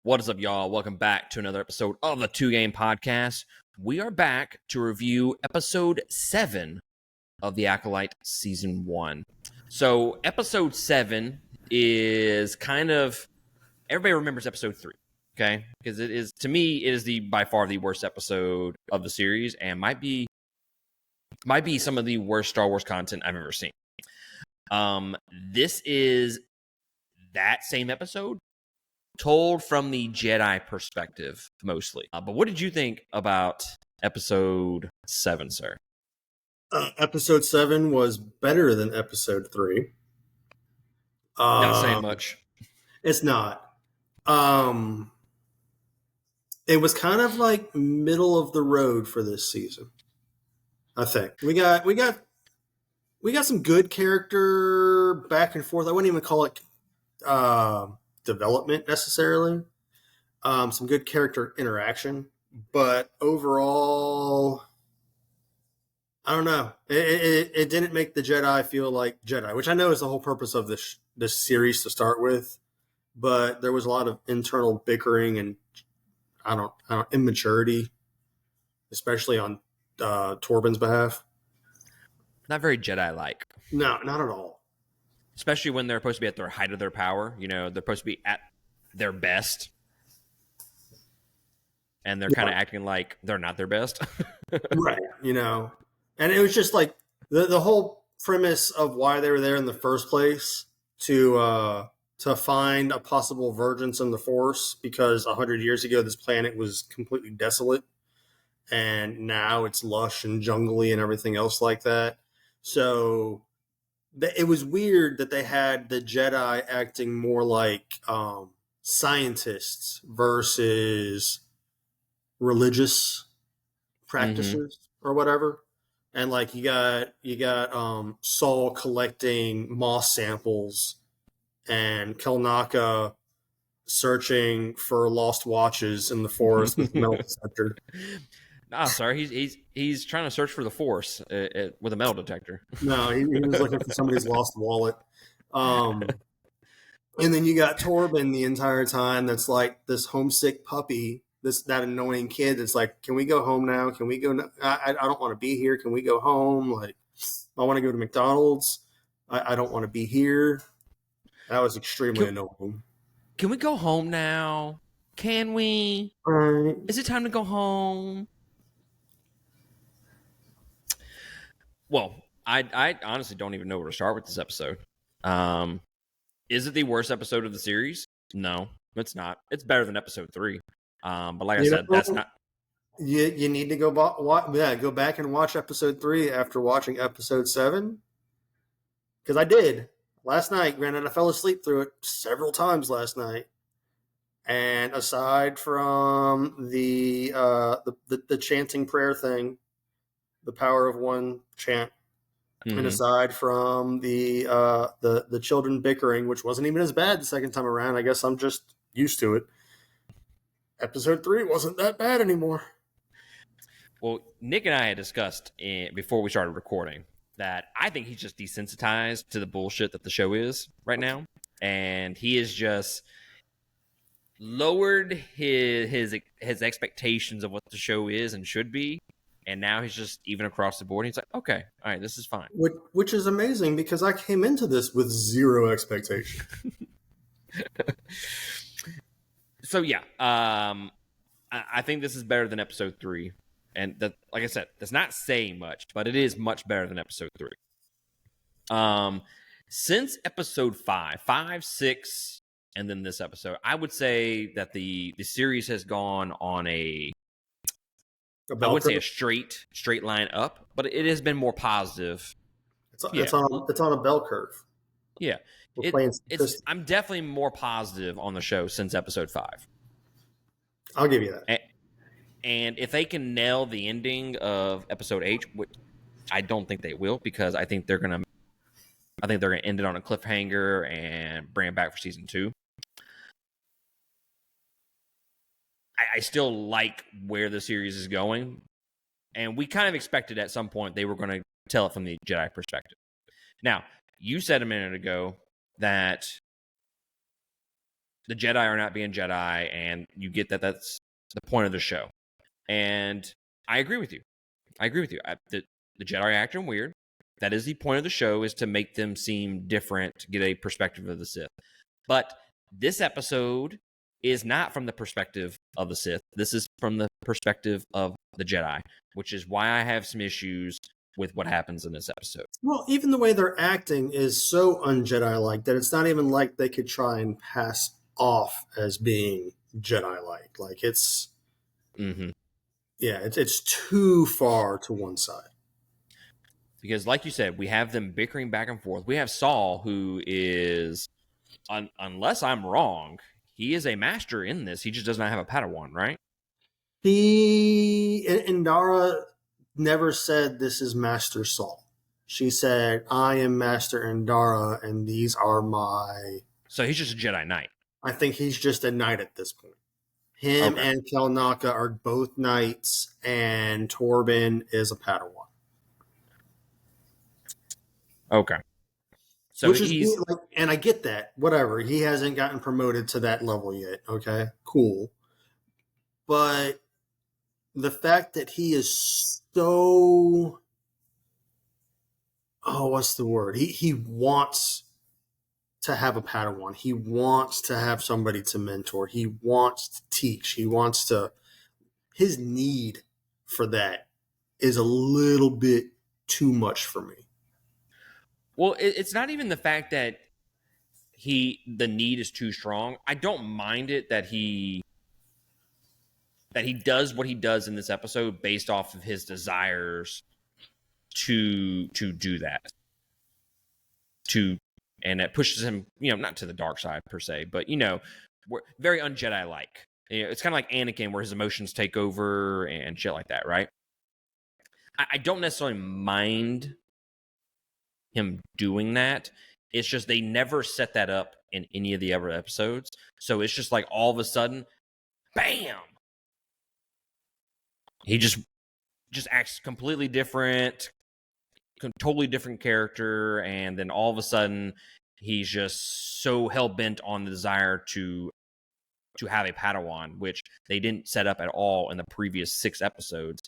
What is up, y'all? Welcome back to another episode of the 2 Game Podcast. We are back to review episode 7 of the Acolyte Season 1. So, episode 7 is kind of... Everybody remembers episode 3, okay? Because it is, to me, it is by far the worst episode of the series and might be some of the worst Star Wars content I've ever seen. This is that same episode, told from the Jedi perspective, mostly. But what did you think about episode 7, sir? Episode 7 was better than episode 3. Not saying much. It's not. It was kind of like middle of the road for this season, I think. We got some good character back and forth. I wouldn't even call it development necessarily. Some good character interaction, but overall, I don't know. It didn't make the Jedi feel like Jedi, which I know is the whole purpose of this series to start with. But there was a lot of internal bickering and immaturity, especially on Torben's behalf. Not very Jedi-like. No, not at all. Especially when they're supposed to be at their height of their power. You know, they're supposed to be at their best. And they're kind of acting like they're not their best. Right, you know. And it was just like the whole premise of why they were there in the first place to find a possible vergence in the Force, because 100 years ago this planet was completely desolate and now it's lush and jungly and everything else like that. So it was weird that they had the Jedi acting more like scientists versus religious practices or whatever. And like you got Saul collecting moss samples and Kelnaka searching for lost watches in the forest with the metal detector. Nah, sorry, he's trying to search for the Force with a metal detector. No, he was looking for somebody's lost wallet. And then you got Torben the entire time that's like this homesick puppy, that annoying kid that's like, can we go home now? Can we go? I don't want to be here. Can we go home? Like, I want to go to McDonald's. I don't want to be here. That was extremely annoying. Can we go home now? Can we? Is it time to go home? Well, I honestly don't even know where to start with this episode. Is it the worst episode of the series? No, it's not. It's better than episode 3. But like I said, that's not... You need to go back and watch episode 3 after watching episode 7. Because I did. Last night, granted, I fell asleep through it several times last night. And aside from the chanting prayer thing, the power of one chant, and aside from the children bickering, which wasn't even as bad the second time around, I guess I'm just used to it. Episode 3 wasn't that bad anymore. Well, Nick and I had discussed before we started recording that I think he's just desensitized to the bullshit that the show is right now. And he has just lowered his expectations of what the show is and should be. And now he's just even across the board. He's like, okay, all right, this is fine. Which is amazing, because I came into this with zero expectation. So, yeah, I think this is better than episode 3. And that, like I said, that's not saying much, but it is much better than episode 3. Since episode 5, 6, and then this episode, I would say that the series has gone on I would say a straight line up, but it has been more positive. It's on a bell curve. Yeah. I'm definitely more positive on the show since episode 5. I'll give you that. And if they can nail the ending of episode 8, which I don't think they will, because I think they're gonna end it on a cliffhanger and bring it back for season 2. I still like where the series is going, and we kind of expected at some point they were going to tell it from the Jedi perspective. Now, you said a minute ago that the Jedi are not being Jedi, and you get that that's the point of the show. And I agree with you. The Jedi are acting weird. That is the point of the show, is to make them seem different, to get a perspective of the Sith. But this episode is not from the perspective of the Sith. This is from the perspective of the Jedi, which is why I have some issues with what happens in this episode. Well, even the way they're acting is so un-Jedi-like that it's not even like they could try and pass off as being Jedi-like. Like it's, it's too far to one side. Because, like you said, we have them bickering back and forth. We have Saul, who is, unless I'm wrong, he is a master in this. He just does not have a Padawan, right? Indara never said this is Master Saul. She said, I am Master Indara, and these are my... So he's just a Jedi Knight. I think he's just a knight at this point. Him and Kelnaka are both knights, and Torben is a Padawan. Okay. So which is like, and I get that. Whatever. He hasn't gotten promoted to that level yet. Okay, cool. But the fact that he is so, what's the word? He wants to have a Padawan. He wants to have somebody to mentor. He wants to teach. He wants to. His need for that is a little bit too much for me. Well, it's not even the fact that the need is too strong. I don't mind it that he does what he does in this episode based off of his desires to do that. And it pushes him, not to the dark side per se, but we're very un-Jedi like. It's kind of like Anakin, where his emotions take over and shit like that, right? I don't necessarily mind him doing that. It's just they never set that up in any of the other episodes. So it's just like all of a sudden, bam! He just acts completely different, totally different character, and then all of a sudden he's just so hell-bent on the desire to have a Padawan, which they didn't set up at all in the previous 6 episodes.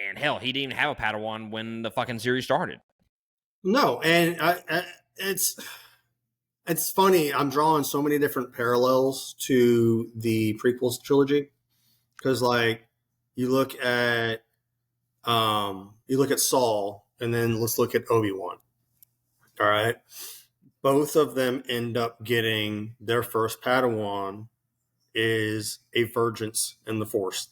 And hell, he didn't even have a Padawan when the fucking series started. No, and it's funny. I'm drawing so many different parallels to the prequels trilogy, because like you look at Saul, and then let's look at Obi-Wan. All right, both of them end up getting their first Padawan is a Vergence in the Force,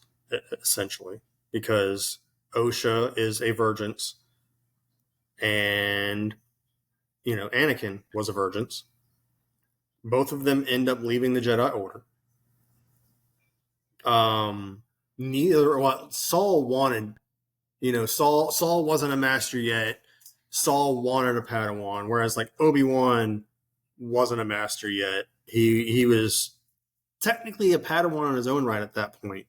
essentially, because Osha is a Vergence. And, Anakin was a Vergence. Both of them end up leaving the Jedi Order. Saul wanted, Saul wasn't a master yet. Saul wanted a Padawan, whereas like Obi-Wan wasn't a master yet. He was technically a Padawan on his own right at that point.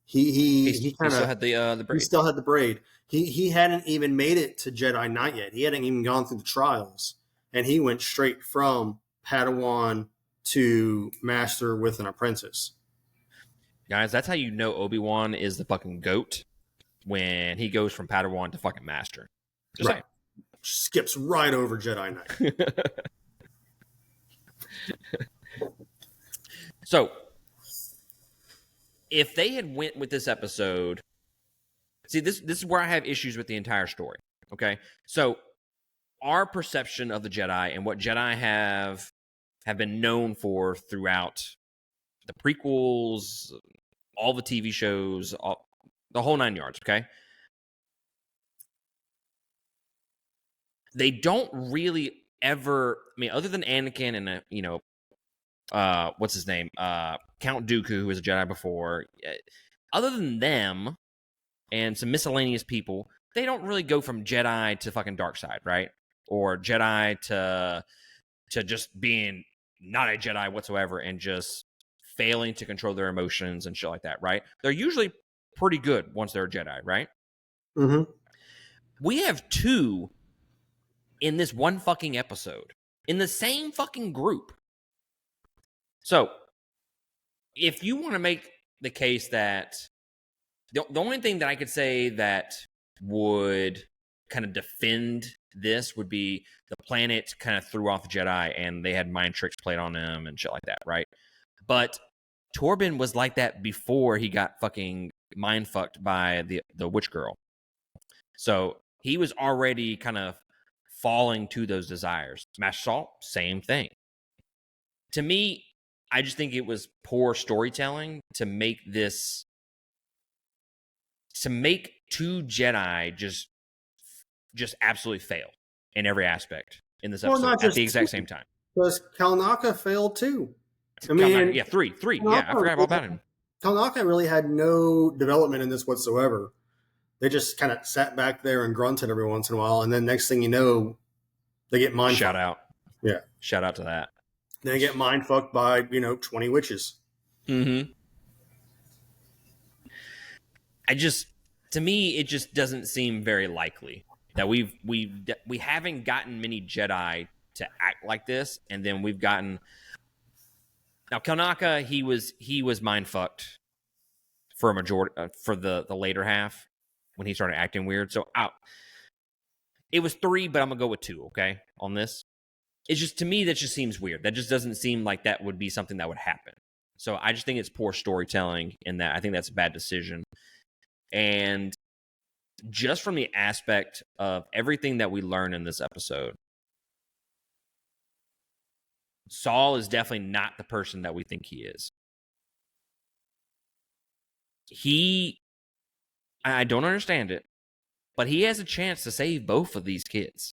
He still had the braid. He still had the braid. He hadn't even made it to Jedi Knight yet. He hadn't even gone through the trials, and he went straight from Padawan to Master with an apprentice. Guys, that's how you know Obi-Wan is the fucking GOAT, when he goes from Padawan to fucking Master. Just right. Skips right over Jedi Knight. So, if they had went with this episode, see, this is where I have issues with the entire story. Okay, so our perception of the Jedi and what Jedi have been known for throughout the prequels, all the TV shows, the whole 9 yards. Okay, they don't really ever. I mean, other than Anakin and what's his name? Count Dooku, who was a Jedi before. Other than them and some miscellaneous people, they don't really go from Jedi to fucking dark side, right? Or Jedi to just being not a Jedi whatsoever and just failing to control their emotions and shit like that, right? They're usually pretty good once they're a Jedi, right? Mm-hmm. We have 2 in this one fucking episode in the same fucking group So, if you want to make the case that the only thing that I could say that would kind of defend this would be the planet kind of threw off the Jedi and they had mind tricks played on them and shit like that, right? But Torben was like that before he got fucking mind fucked by the witch girl. So he was already kind of falling to those desires. Master Salt, same thing. To me, I just think it was poor storytelling to make two Jedi just absolutely fail in every aspect in this episode at the exact same time. Because Kalnaka failed too. I mean, yeah, three. Yeah, I forgot all about him. Kalnaka really had no development in this whatsoever. They just kind of sat back there and grunted every once in a while, and then next thing you know, they get mind Shout fucked. out. Yeah. Shout out to that. They get mind fucked by, 20 witches. Mm-hmm. To me, it just doesn't seem very likely that we haven't gotten many Jedi to act like this, and then we've gotten now Kalnaka. He was mind fucked for a majority for the later half when he started acting weird. So it was 3, but I'm gonna go with 2. Okay, on this, it's just to me that just seems weird. That just doesn't seem like that would be something that would happen. So I just think it's poor storytelling in that. I think that's a bad decision. And just from the aspect of everything that we learn in this episode, Saul is definitely not the person that we think he is. I don't understand it, but he has a chance to save both of these kids.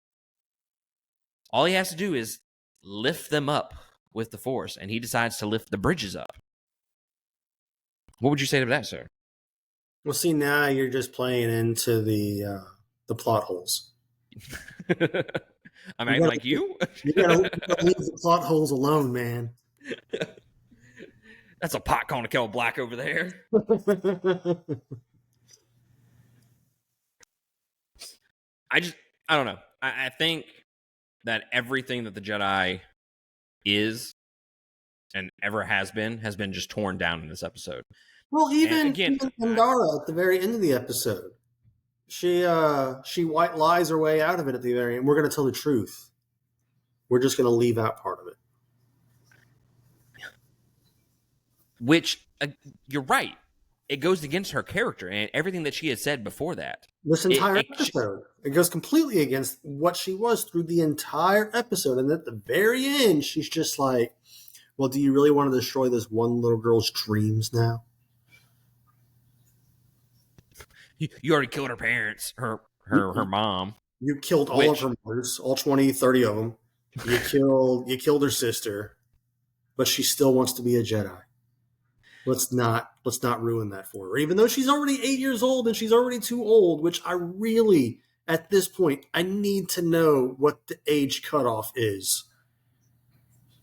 All he has to do is lift them up with the Force, and he decides to lift the bridges up. What would you say to that, sir? Well, see, now you're just playing into the plot holes. I'm acting like you? You gotta leave the plot holes alone, man. That's a pot calling a kettle black over there. I don't know. I think that everything that the Jedi is and ever has been just torn down in this episode. Well, even Pandara at the very end of the episode, she white lies her way out of it at the very end. We're going to tell the truth. We're just going to leave out part of it. Which, you're right. It goes against her character and everything that she had said before that. This entire episode. It goes completely against what she was through the entire episode. And at the very end, she's just like, well, do you really want to destroy this one little girl's dreams now? You already killed her parents, her mom. You killed all of her mothers, all 20, 30 of them. You killed her sister, but she still wants to be a Jedi. Let's not ruin that for her. Even though she's already 8 years old and she's already too old, which I really, at this point, I need to know what the age cutoff is.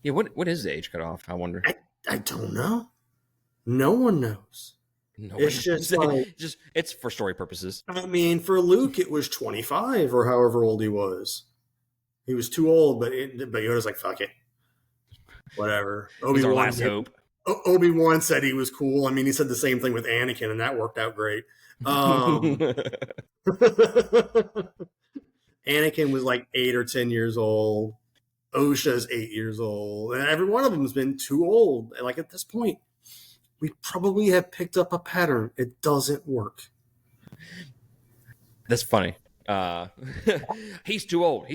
Yeah, what is the age cutoff? I wonder. I don't know. No one knows. It's just like, it's for story purposes. I mean, for Luke, it was 25 or however old he was. He was too old, but Yoda's like, fuck it, whatever. He's our last hope. Obi-Wan said he was cool. I mean, he said the same thing with Anakin, and that worked out great. Anakin was like 8 or 10 years old. Osha's 8 years old, and every one of them has been too old. Like at this point, we probably have picked up a pattern. It doesn't work. That's funny. He's too old.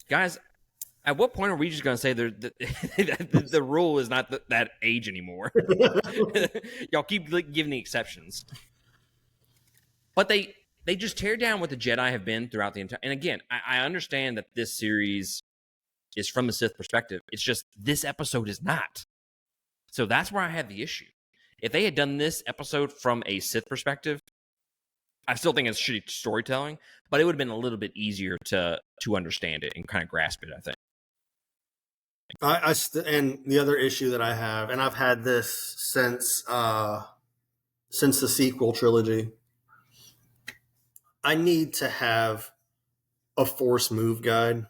Guys, at what point are we just going to say the rule is not that age anymore? Y'all keep giving the exceptions. But they just tear down what the Jedi have been throughout the entire... And again, I understand that this series is from the Sith perspective. It's just this episode is not. So that's where I have the issue. If they had done this episode from a Sith perspective, I still think it's shitty storytelling, but it would have been a little bit easier to understand it and kind of grasp it, I think. And the other issue that I have, and I've had this since the sequel trilogy, I need to have a Force move guide,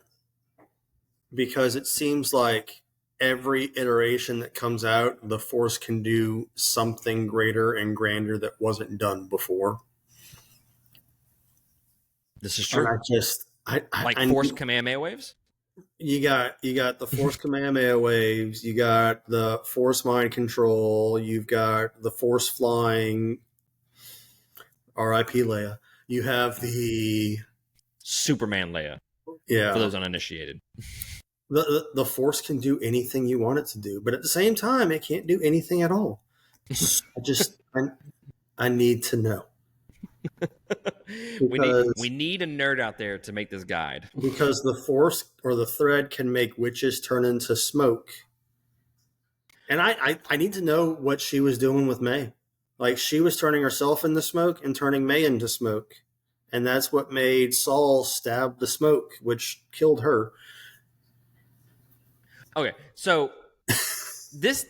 because it seems like every iteration that comes out, the Force can do something greater and grander that wasn't done before. This is true. And I Force Kamehameha waves? you got the Force Kamehameha waves, you got the Force mind control, you've got the Force flying, R.I.P. Leia. You have the Superman Leia. Yeah. For those uninitiated. The Force can do anything you want it to do, but at the same time, it can't do anything at all. I need to know. we need a nerd out there to make this guide. Because the Force or the thread can make witches turn into smoke. And I need to know what she was doing with May. Like, she was turning herself into smoke and turning May into smoke. And that's what made Saul stab the smoke, which killed her. Okay, so this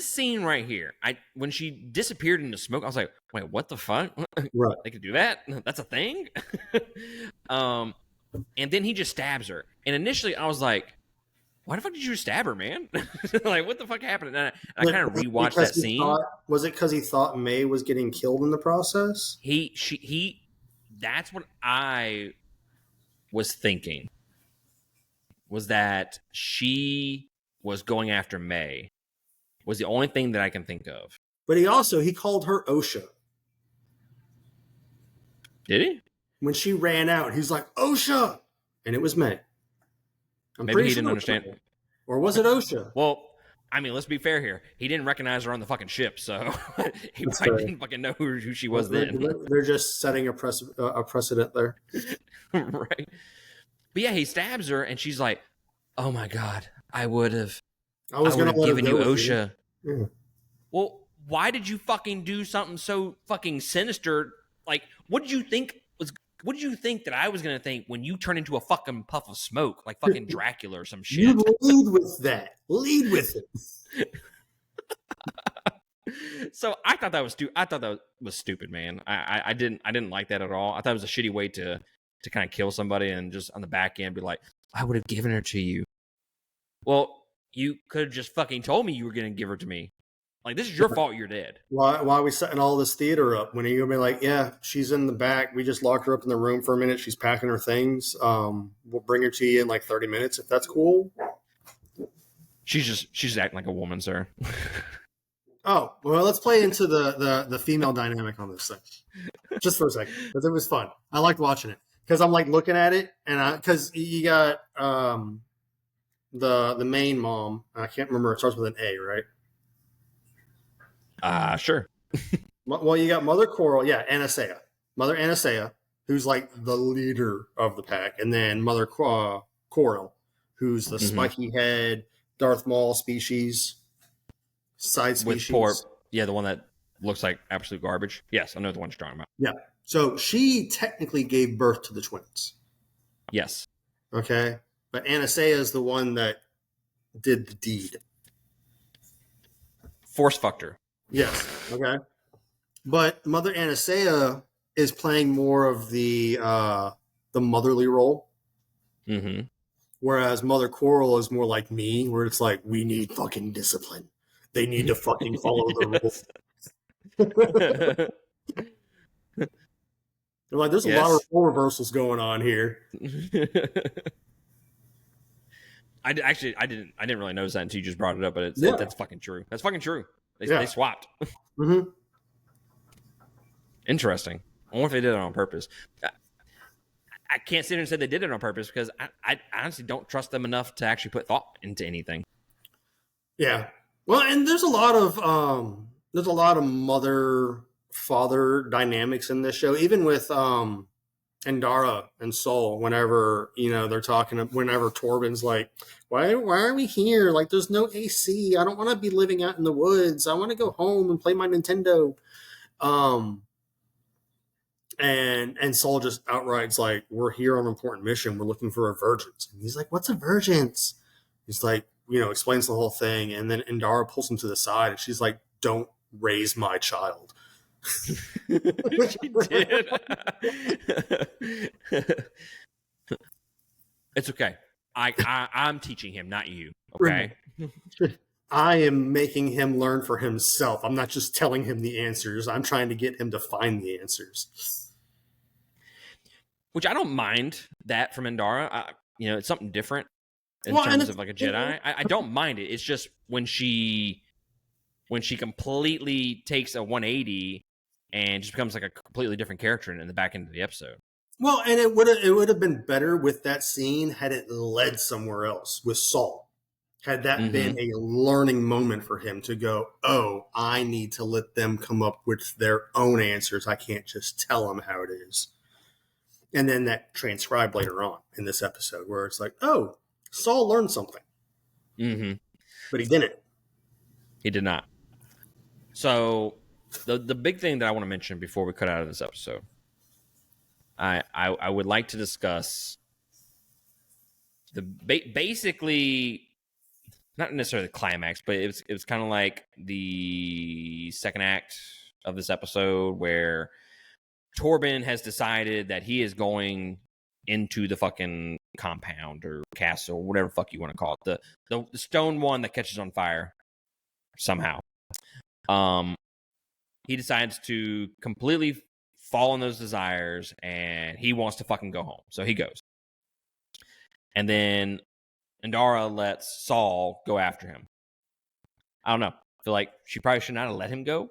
scene right here, when she disappeared into smoke, I was like, wait, what the fuck? Right. They could do that? That's a thing? And then he just stabs her. And initially I was like, why the fuck did you stab her, man? Like, what the fuck happened? And I kind of rewatched that scene. Was it because he thought May was getting killed in the process? That's what I was thinking. Was that she was going after May. Was the only thing that I can think of. But he called her OSHA. Did he? When she ran out, he's like, OSHA! And it was May. Maybe he didn't understand. Or was it OSHA? Well, I mean, let's be fair here. He didn't recognize her on the fucking ship, so he probably didn't fucking know who she was then. They're just setting a precedent there. Right. But yeah, he stabs her, and she's like, oh my God, I would have given you OSHA. Yeah. Well, why did you fucking do something so fucking sinister? Like, what did you think that I was going to think when you turn into a fucking puff of smoke, like fucking Dracula or some shit? You lead with that. Lead with it. So I thought that was stupid, man. I didn't like that at all. I thought it was a shitty way to kind of kill somebody and just on the back end be like, I would have given her to you. Well, you could have just fucking told me you were going to give her to me. Like, this is your fault you're dead. Why are we setting all this theater up? When are you going to be like, yeah, she's in the back. We just locked her up in the room for a minute. She's packing her things. We'll bring her to you in like 30 minutes if that's cool. She's acting like a woman, sir. Oh, well, let's play into the female dynamic on this thing. Just for a second. Because it was fun. I liked watching it. Because I'm like looking at it, and because you got the main mom. I can't remember. It starts with an A, right? Sure. Well, you got Mother Coral, Anastasia. Mother Anastasia, who's like the leader of the pack, and then Mother Coral, who's the spiky head Darth Maul species, side species. The one that looks like absolute garbage. Yes, I know the one you're talking about. Yeah. So she technically gave birth to the twins. Yes. Okay. But Anastasia is the one that did the deed. Force fucked her. Yes. Okay. But Mother Anastasia is playing more of the motherly role. Mm-hmm. Whereas Mother Coral is more like me, where it's like, we need fucking discipline. They need to fucking follow the rules. They're like, there's a lot of role reversals going on here. I didn't really notice that until you just brought it up, but that's fucking true. That's fucking true. They swapped. Mm-hmm. Interesting. I wonder if they did it on purpose. I can't sit here and say they did it on purpose because I honestly don't trust them enough to actually put thought into anything. Yeah. Well, and there's a lot of mother-father dynamics in this show, even with Andara and Sol. Whenever they're talking, whenever Torben's like, "Why are we here? Like, there's no AC. I don't want to be living out in the woods. I want to go home and play my Nintendo." And Sol just outright's like, "We're here on an important mission. We're looking for a virgins." And he's like, "What's a virgins?" He's like, explains the whole thing. And then Indara pulls him to the side and she's like, "Don't raise my child." She did. It's okay. I'm teaching him, not you. Okay. I am making him learn for himself. I'm not just telling him the answers. I'm trying to get him to find the answers. Which I don't mind that from Endara. It's something different in Well, and terms of like a Jedi. I don't mind it. It's just when she completely takes a 180 and just becomes like a completely different character in the back end of the episode. well, and it would have been better with that scene had it led somewhere else with Saul. Had that been a learning moment for him to go, oh, I need to let them come up with their own answers. I can't just tell them how it is. And then that transcribed later on in this episode where it's like, oh, Saul learned something. Mm-hmm. But he didn't. He did not. So the big thing that I want to mention before we cut out of this episode, I would like to discuss the basically not necessarily the climax, but it was kind of like the second act of this episode where Torben has decided that he is going into the fucking compound or castle, whatever the fuck you want to call it, the stone one that catches on fire somehow. He decides to completely fall on those desires and he wants to fucking go home. So he goes. And then Endara lets Saul go after him. I don't know. I feel like she probably should not have let him go,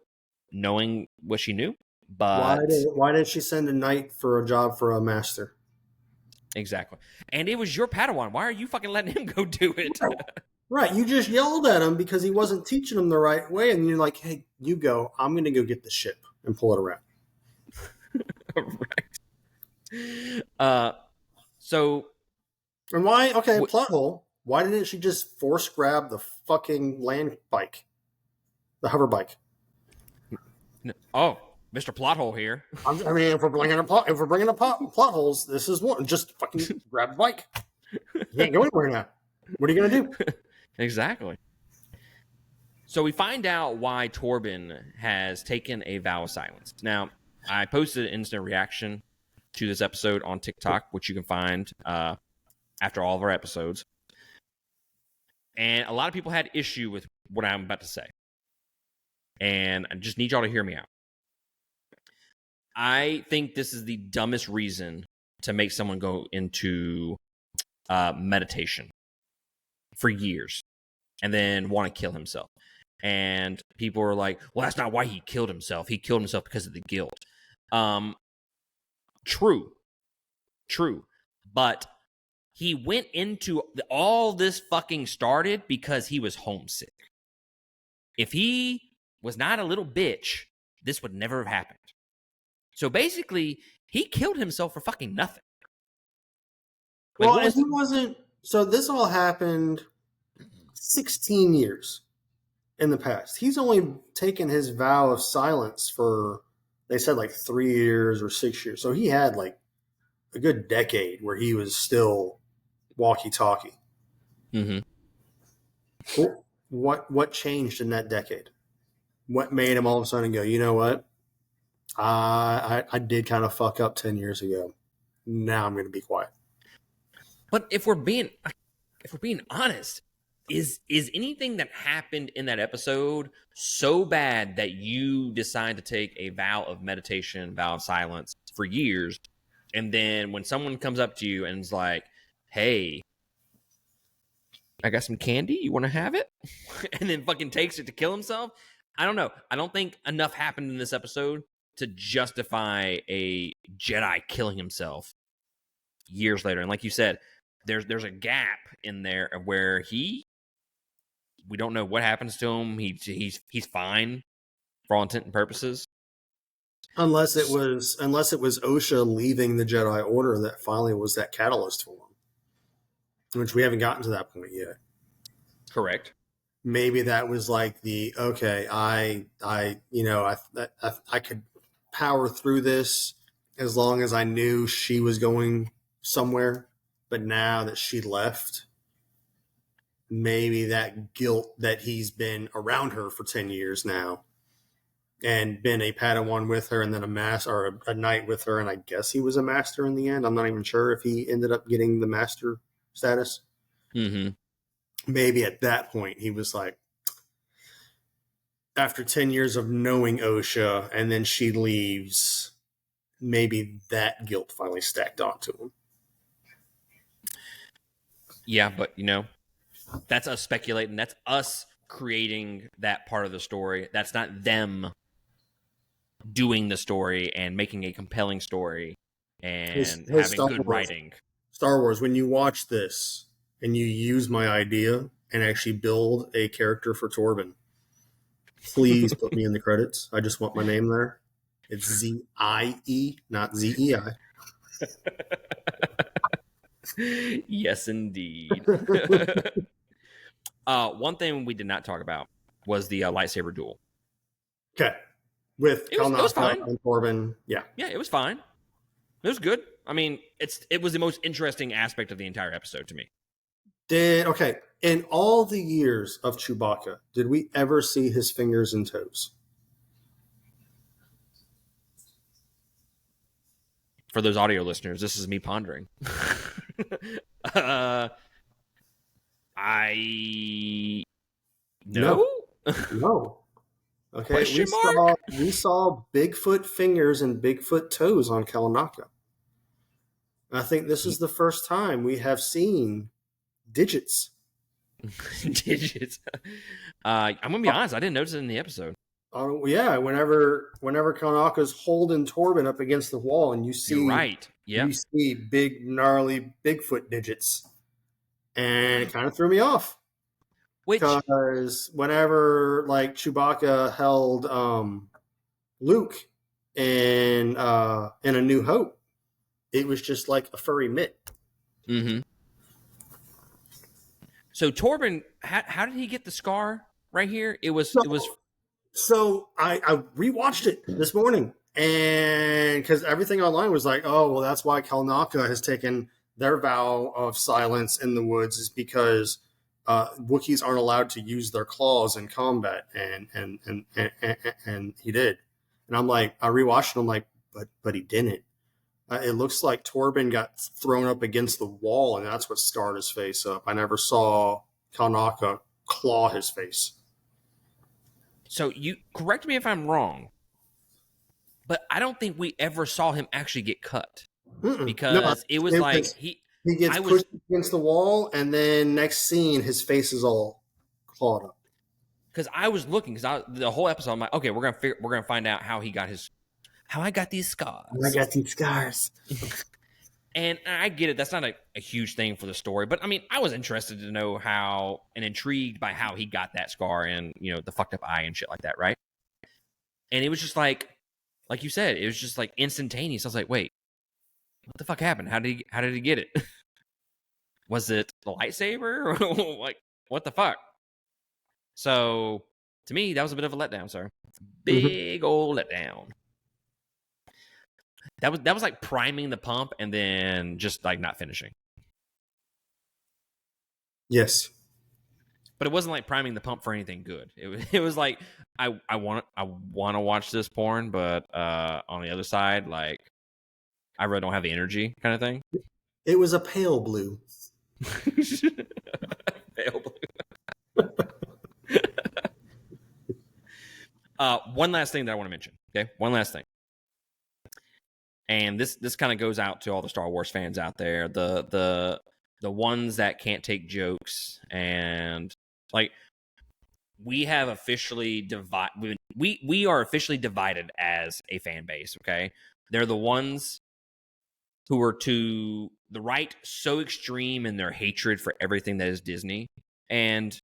knowing what she knew. But why did she send a knight for a job for a master? Exactly. And it was your Padawan. Why are you fucking letting him go do it? Right. You just yelled at him because he wasn't teaching him the right way. And you're like, hey, you go. I'm going to go get the ship and pull it around. Right. So. And why? Okay, plot hole. Why didn't she just force grab the fucking land bike? The hover bike. Oh, Mr. Plot Hole here. I mean, if we're bringing up plot holes, this is one. Just fucking grab the bike. You can't go anywhere now. What are you going to do? Exactly. So we find out why Torben has taken a vow of silence. Now, I posted an instant reaction to this episode on TikTok, which you can find after all of our episodes. And a lot of people had issue with what I'm about to say. And I just need y'all to hear me out. I think this is the dumbest reason to make someone go into meditation for years and then want to kill himself. And people are like, well, that's not why he killed himself. He killed himself because of the guilt. True. But he went into all this fucking started because he was homesick. If he was not a little bitch, this would never have happened. So basically, he killed himself for fucking nothing. Like, well, and he wasn't. So this all happened 16 years in the past. He's only taken his vow of silence for, they said, like 3 years or 6 years. So he had like a good decade where he was still walkie-talkie. Mm-hmm. What changed in that decade? What made him all of a sudden go, you know what? I did kind of fuck up 10 years ago. Now I'm going to be quiet. But if we're being honest, is anything that happened in that episode so bad that you decide to take a vow of meditation, vow of silence for years, and then when someone comes up to you and is like, hey, I got some candy, you want to have it? And then fucking takes it to kill himself? I don't know. I don't think enough happened in this episode to justify a Jedi killing himself years later. And like you said, there's a gap in there where we don't know what happens to him. He's fine for all intent and purposes. Unless it was Osha leaving the Jedi Order that finally was that catalyst for him, which we haven't gotten to that point yet. Correct. Maybe that was like I could power through this as long as I knew she was going somewhere. But now that she left, maybe that guilt that he's been around her for 10 years now and been a Padawan with her and then a master or a knight with her. And I guess he was a master in the end. I'm not even sure if he ended up getting the master status. Mm-hmm. maybe at that point he was like, after 10 years of knowing OSHA and then she leaves, maybe that guilt finally stacked onto him. Yeah, but that's us speculating. That's us creating that part of the story. That's not them doing the story and making a compelling story and Hey, having good writing. Star Wars, when you watch this and you use my idea and actually build a character for Torben, please put me in the credits. I just want my name there. It's Z-I-E, not Z-E-I. Yes, indeed. One thing we did not talk about was the lightsaber duel. Okay. With It was fine. and Torben. Yeah. Yeah, it was fine. It was good. I mean, it was the most interesting aspect of the entire episode to me. Okay. In all the years of Chewbacca, did we ever see his fingers and toes? For those audio listeners, this is me pondering. I no. No. Okay, we saw Bigfoot fingers and Bigfoot toes on Kalanaka. I think this is the first time we have seen digits. Digits. I'm gonna be honest. I didn't notice it in the episode. Yeah, whenever Kalanaka's holding Torben up against the wall, and you see, you're right. Yeah, you see big gnarly Bigfoot digits, and it kind of threw me off. Because whenever like Chewbacca held Luke in A New Hope, it was just like a furry mitt. Mm-hmm. So Torben, how did he get the scar right here? It was. So I rewatched it this morning, and because everything online was like, oh well, that's why Kalnaka has taken their vow of silence in the woods, is because Wookiees aren't allowed to use their claws in combat, and he did. And I'm like, I rewatched it. I'm like, but he didn't. It looks like Torben got thrown up against the wall, and that's what scarred his face up. I never saw Kanaka claw his face. So you correct me if I'm wrong, but I don't think we ever saw him actually get cut. Because it was like he gets pushed against the wall, and then next scene, his face is all clawed up. Because I was looking, the whole episode, I'm like, okay, we're gonna find out how I got these scars. I got these scars. And I get it. That's not a huge thing for the story. But, I mean, I was interested to know how and intrigued by how he got that scar and, the fucked up eye and shit like that, right? And it was just like you said, it was just like instantaneous. I was like, wait, what the fuck happened? How did he get it? Was it the lightsaber? Like, what the fuck? So, to me, that was a bit of a letdown, sir. Big old letdown. That was like priming the pump and then just like not finishing. Yes, but it wasn't like priming the pump for anything good. It was like I want to watch this porn, but on the other side, like I really don't have the energy, kind of thing. It was a pale blue. Pale blue. One last thing that I want to mention. Okay, one last thing. And this kind of goes out to all the Star Wars fans out there, the ones that can't take jokes, and like we have officially we are officially divided as a fan base. Okay, they're the ones who are to the right, so extreme in their hatred for everything that is Disney, and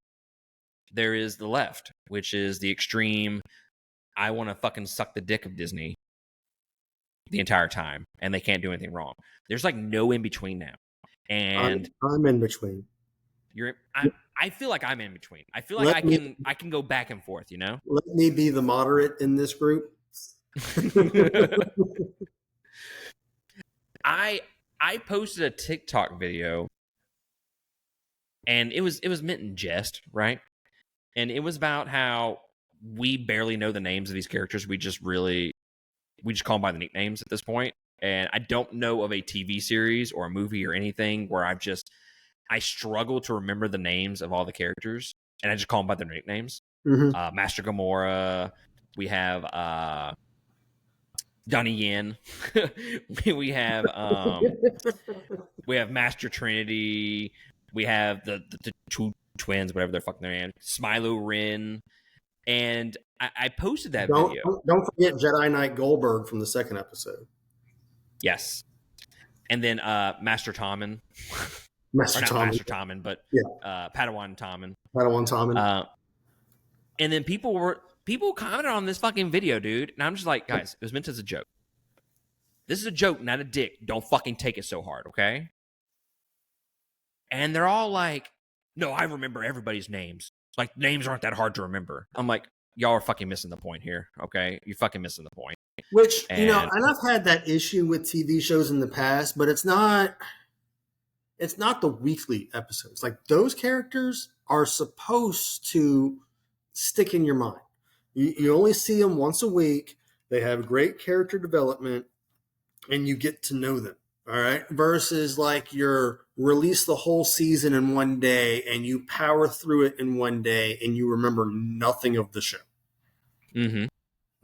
there is the left, which is the extreme. I want to fucking suck the dick of Disney the entire time, and they can't do anything wrong. There's like no in between now, and I'm in between. I feel like I'm in between. I feel like I can go back and forth. Let me be the moderate in this group. I posted a TikTok video, and it was meant in jest, right? And it was about how we barely know the names of these characters. We just call them by the nicknames at this point. And I don't know of a TV series or a movie or anything where I've just I struggle to remember the names of all the characters, and I just call them by their nicknames. Mm-hmm. Master Gamora. We have Donnie Yen. We have Master Trinity. We have the two twins, whatever they're fucking their name, Smilo Ren. And I posted that video. Don't forget Jedi Knight Goldberg from the second episode. Yes. And then Master Tommen. Master Tommen. Master Tommen, but Padawan Tommen. Padawan Tommen. And then people commented on this fucking video, dude. And I'm just like, guys, it was meant as a joke. This is a joke, not a dick. Don't fucking take it so hard, okay? And they're all like, no, I remember everybody's names. Like, names aren't that hard to remember. I'm like, y'all are fucking missing the point here, okay? You're fucking missing the point. Which, and I've had that issue with TV shows in the past, but it's not the weekly episodes. Like, those characters are supposed to stick in your mind. You only see them once a week. They have great character development, and you get to know them. All right. Versus like you're release the whole season in one day and you power through it in one day and you remember nothing of the show. Mm-hmm.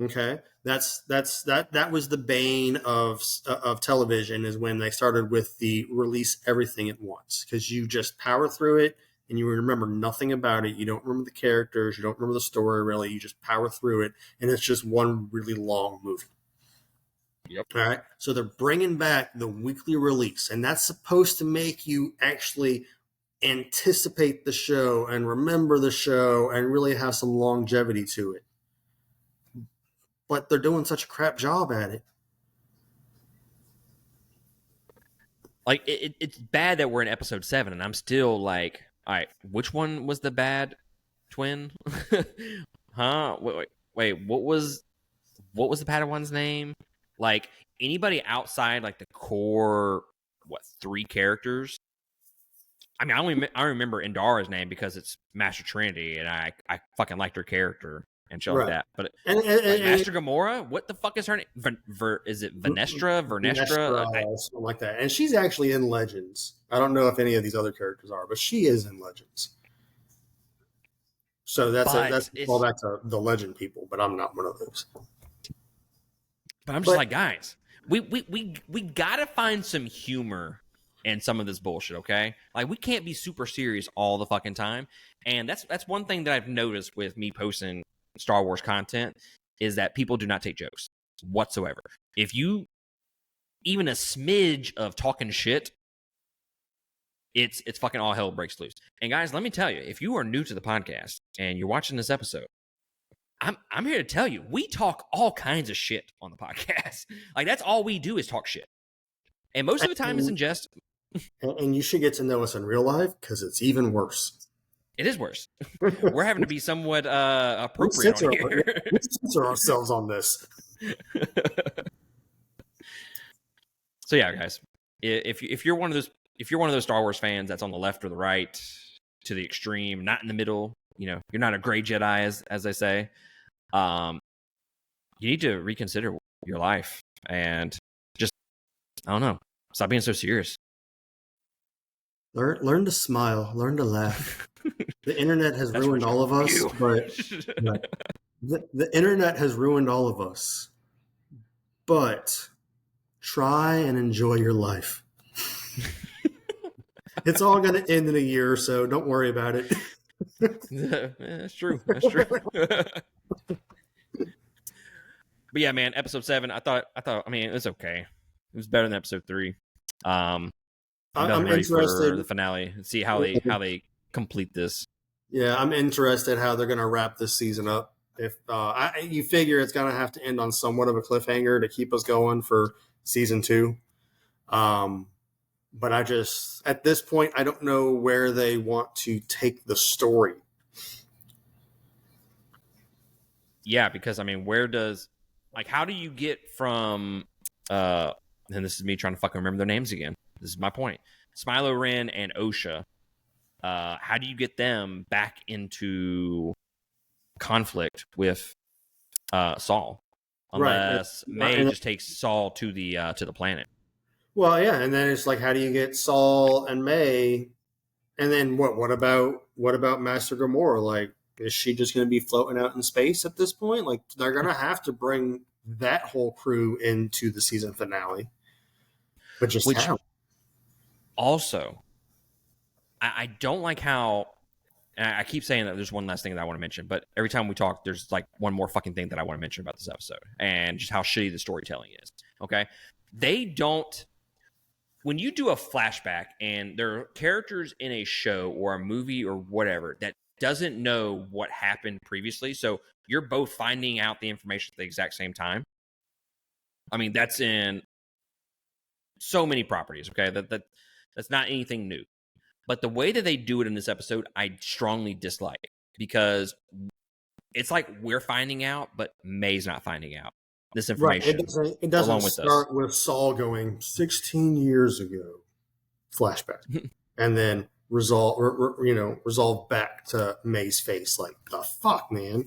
Okay. That was the bane of television, is when they started with the release everything at once, because you just power through it and you remember nothing about it. You don't remember the characters. You don't remember the story really. You just power through it. And it's just one really long movie. Yep. All right. So they're bringing back the weekly release, and that's supposed to make you actually anticipate the show and remember the show and really have some longevity to it. But they're doing such a crap job at it. Like, it's bad that we're in episode 7, and I'm still like, all right, which one was the bad twin? Huh? Wait, what was the Padawan's name? Like, anybody outside like the core 3 characters? I mean, I remember Indara's name because it's Master Trinity, and I fucking liked her character and shit like that. But Master Gamora, what the fuck is her name? Is it Vernestra? Something like that. And she's actually in Legends. I don't know if any of these other characters are, but she is in Legends. So that's all back to the Legend people, but I'm not one of those. But I'm just like, guys, we gotta find some humor in some of this bullshit, okay? Like, we can't be super serious all the fucking time. And that's one thing that I've noticed with me posting Star Wars content, is that people do not take jokes whatsoever. If you even a smidge of talking shit, it's fucking all hell breaks loose. And guys, let me tell you, if you are new to the podcast and you're watching this episode, I'm here to tell you, we talk all kinds of shit on the podcast. Like, that's all we do is talk shit. And most of the time it's in jest. And you should get to know us in real life, because it's even worse. It is worse. We're having to be somewhat appropriate on here. We censor ourselves on this. So yeah, guys, if you're one of those Star Wars fans that's on the left or the right, to the extreme, not in the middle, you're not a gray Jedi, as they say, you need to reconsider your life and just, I don't know, stop being so serious. Learn to smile. Learn to laugh. The internet has ruined all of us, but the internet has ruined all of us. But try and enjoy your life. It's all going to end in a year or so. Don't worry about it. That's true. But yeah, man, episode 7, I thought, I mean, it was okay. It was better than episode 3. I'm interested for the finale and see how they complete this. Yeah, I'm interested how they're going to wrap this season up. If you figure it's going to have to end on somewhat of a cliffhanger to keep us going for season 2. But at this point, I don't know where they want to take the story. Yeah, because I mean, how do you get from and this is me trying to fucking remember their names again. This is my point. Smilo Ren and Osha. How do you get them back into conflict with Saul? Unless May just takes Saul to the planet. Well, yeah, and then it's like, how do you get Saul and May And then what about Master Gamora? Like, is she just going to be floating out in space at this point? Like, they're going to have to bring that whole crew into the season finale. But just Which how? also, I don't like how. And I keep saying that there's one last thing that I want to mention, but every time we talk, there's like one more fucking thing that I want to mention about this episode and just how shitty the storytelling is. Okay. They don't, when you do a flashback and there are characters in a show or a movie or whatever that doesn't know what happened previously. So you're both finding out the information at the exact same time. I mean, that's in so many properties. Okay. That's not anything new. But the way that they do it in this episode, I strongly dislike because it's like we're finding out, but May's not finding out this information. Right. It doesn't start with Saul going 16 years ago, flashback, and then resolve back to May's face. Like, the fuck, man.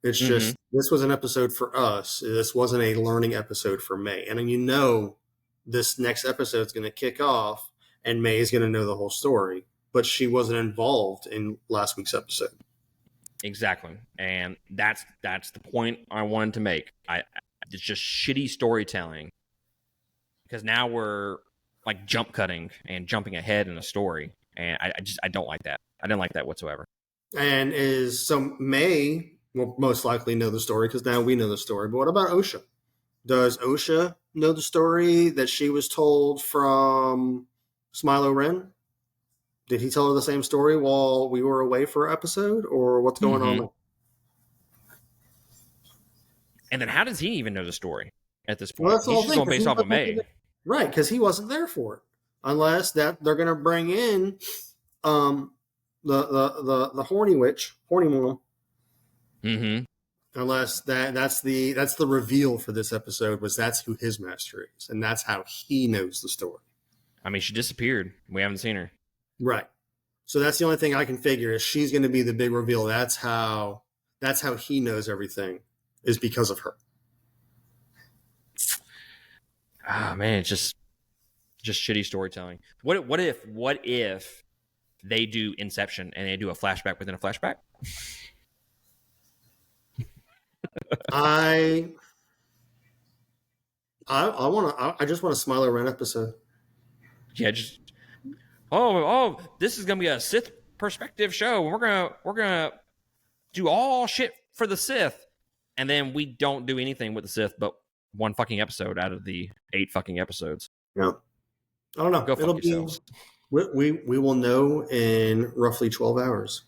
It's just, this was an episode for us. This wasn't a learning episode for May. And then this next episode is going to kick off and May is going to know the whole story, but she wasn't involved in last week's episode. Exactly. And that's the point I wanted to make. It's just shitty storytelling because now we're like jump cutting and jumping ahead in a story. And I don't like that. I didn't like that whatsoever. And May will most likely know the story because now we know the story. But what about Osha? Does Osha know the story that she was told from Smilo Ren? Did he tell her the same story while we were away for an episode, or what's going on? And then how does he even know the story at this point? Well, that's He's just going based off of May. Right, because he wasn't there for it. Unless that they're going to bring in the horny witch, horny mom. Mm-hmm. Unless that's the reveal for this episode was that's who his master is, and that's how he knows the story. I mean, she disappeared. We haven't seen her. Right. So that's the only thing I can figure is she's going to be the big reveal. That's how he knows everything is because of her. Ah, man, it's just shitty storytelling. What if they do Inception and they do a flashback within a flashback? I just want a Smilo Ren episode. Yeah, just this is gonna be a Sith perspective show. We're gonna do all shit for the Sith, and then we don't do anything with the Sith, but one fucking episode out of the 8 fucking episodes. Yeah, I don't know. Go fuck yourselves. We will know in roughly 12 hours.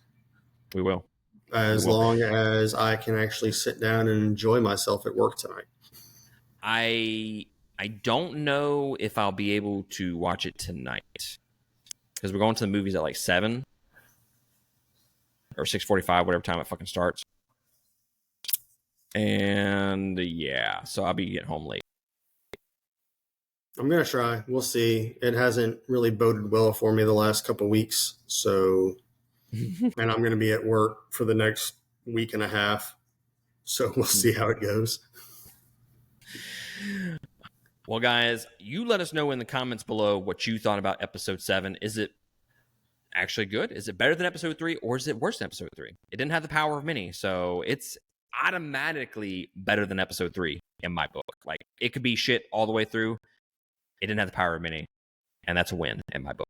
We will. As long as I can actually sit down and enjoy myself at work tonight. I don't know if I'll be able to watch it tonight because we're going to the movies at like 7 or 6:45, whatever time it fucking starts. And yeah, so I'll be getting home late. I'm gonna try. We'll see. It hasn't really boded well for me the last couple of weeks, so. And I'm going to be at work for the next week and a half. So we'll see how it goes. Well, guys, you let us know in the comments below what you thought about episode 7. Is it actually good? Is it better than episode 3? Or is it worse than episode 3? It didn't have the power of many. So it's automatically better than episode 3 in my book. Like, it could be shit all the way through. It didn't have the power of many. And that's a win in my book.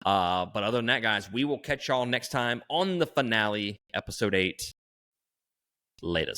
But other than that, guys, we will catch y'all next time on the finale, episode 8. Latest.